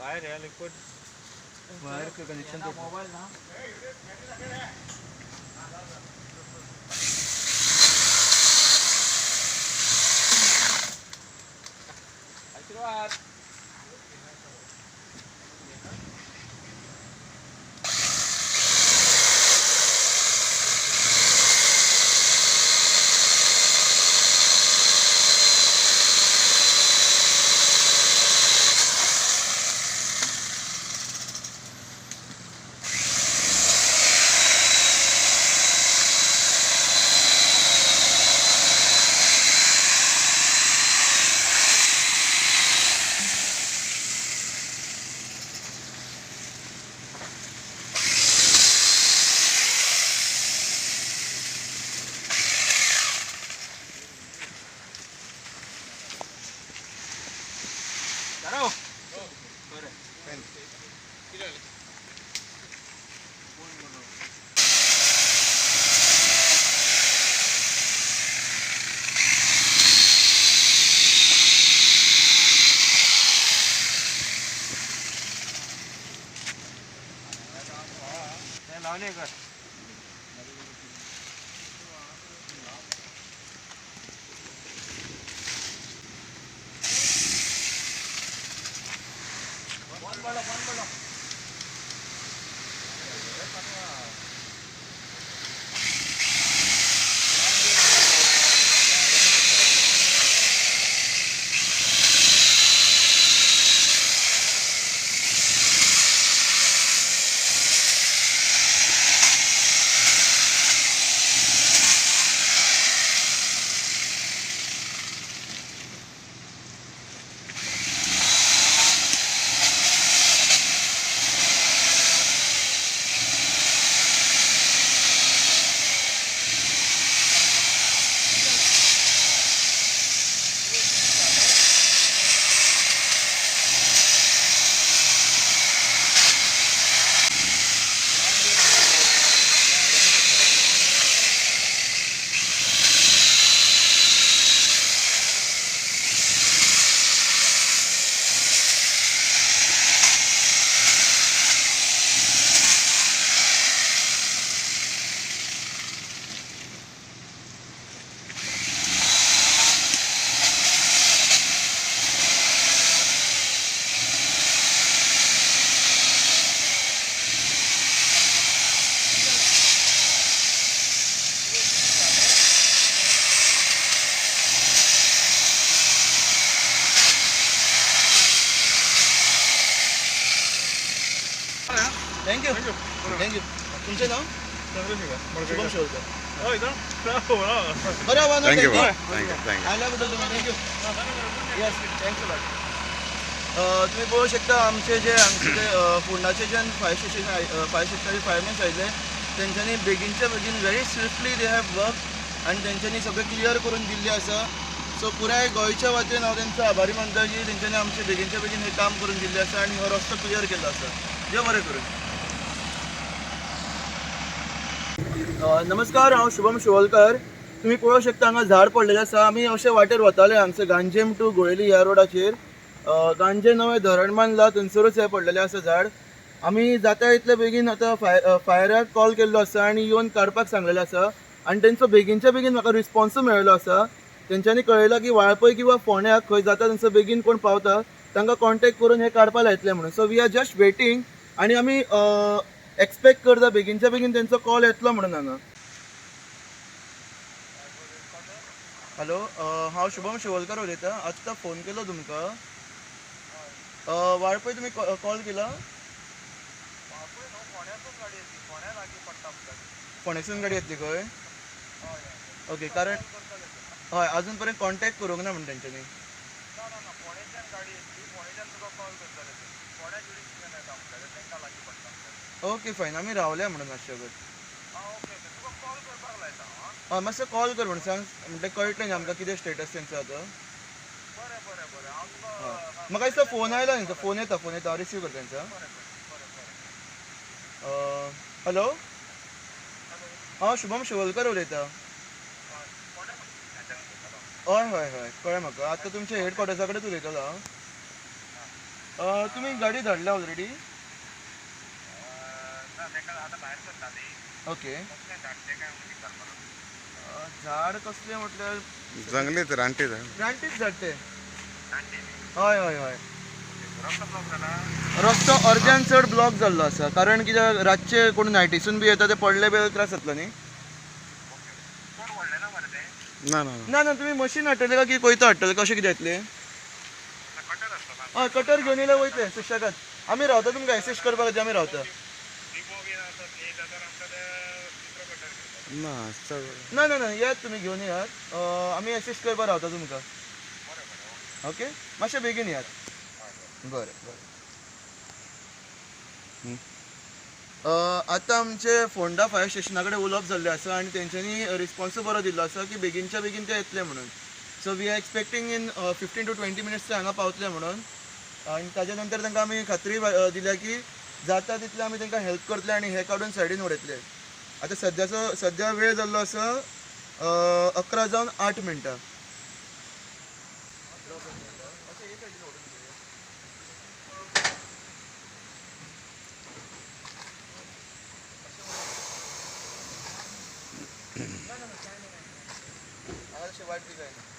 Wire है liquid wire का connection तो मोबाइल ना आशीर्वाद Claro. लावले कर थैंक यू तुमचे नाव शुभम शिवलकर बरं थँक्यू थँक्यू थँक्यू आल्याबद्दल तुम्ही थँक्यू येस थँक्यू लॉट तुम्ही पळोवंक शकता आमचे जे फोंडाचे जे फायर स्टेशनाचे फायरमॅन्स आयिल्ले तेंच्यांनी बेगीनच्या बेगीन very swiftly they have work आनी तेंच्यांनी सगळें क्लियर करून दिल्लें आसा सो पुराय गोंयच्या वतीन हांव तेंचो आभारी मानता की तेंच्यांनी आमचे बेगीनच्या बेगीन हें काम करून दिल्लें आसा आनी हो रस्तो क्लियर केल्लो आसा देव बरें करून नमस्कार हांव शुभम शिवलकर तुम्ही पळोवंक शकता हांगा झाड पडलेलें आसा आमी अशे वाटेर वताले हांगसर गांजेम टू गोळेली ह्या रोडाचेर गांजे नवें धरण बांदलां थंयसरूच हें पडलेलें आसा झाड आमी जाता इतले बेगीन आतां फायराक कॉल केल्लो आसा आनी येवन काडपाक सांगलेलें आसा आनी तेंचो बेगीनच्या बेगीन म्हाका रिस्पॉन्सूय मेळिल्लो आसा तेंच्यांनी कळयलां की वाळपय किंवा फोंड्याक खंय जाता थंयसर बेगीन कोण पावता तांकां कॉन्टॅक्ट करून हें काडपाक लायतलें म्हणून so we are just waiting आनी आमी एक्सपेक्ट करता बेगीनच्या बेगीन तेंचो कॉल येतलो म्हणून हांगा हॅलो हांव शुभम शिवलकर उलयतां आत्तां फोन केलो तुमकां वाळपय तुमी कॉल केला फोंड्यासून गाडी येतली खंय ओके कारण हय अजून पर्यंत कॉन्टॅक्ट करूंक ना म्हणून तेंच्यांनी ओके फायन आमी रावल्या म्हणून मातशें हय मातसो कॉल कर म्हणून सांग म्हणजे कळटलें न्ही आमकां कितें स्टेटस तेंचो आतां म्हाका दिसता फोन आयला न्ही तो फोन येता हांव रिसीव करता तेंचा हॅलो हांव शुभम शिवोलकर उलयतां हय हय हय कळ्ळें म्हाका आतां तुमच्या हेडक्वॉर्टर्सा कडेन उलयतलो हांव तुमी गाडी धाडल्या ऑलरेडी ओके झाड कसलें म्हटल्यार जंगलीत रानटी झाड रानटीच झाड ते हय हय हय रस्तो अर्द्यान चड ब्लॉक जाल्लो आसा कारण कित्याक रातचे कोण नायटीसून बी येता ते पडले बी त्रास जातलो न्ही ना ना ना ना तुमी मशीन हाडटले काय की कोयतो हाडटले कशें कितें येतलें हय कटर घेवन येयल्यार वयतले सुशेगाद आमी रावता तुमकां एसिस्ट करपाक खातीर आमी रावता ना चड ना ना ना येयात तुमी घेवन येयात आमी एसिस्ट करपाक रावता तुमकां ओके मातशें बेगीन येयात बरें बरें आतां आमचे फोंडा फायर स्टेशना कडेन उलोवप जाल्लें आसा आनी तेंच्यांनी रिस्पॉन्स बरो दिल्लो आसा की बेगीनच्या बेगीन ते येतले म्हणून so we are expecting in 15 to 20 minutes ते हांगा पावतले म्हणून आनी ताजे नंतर तांकां आमी खात्री दिल्या की जाता तितले आमी तांकां हेल्प करतले आनी हे काडून सायडीन उडयतले आतां सद्या वेळ जाल्लो आसा 11:08 वाट बी काय ना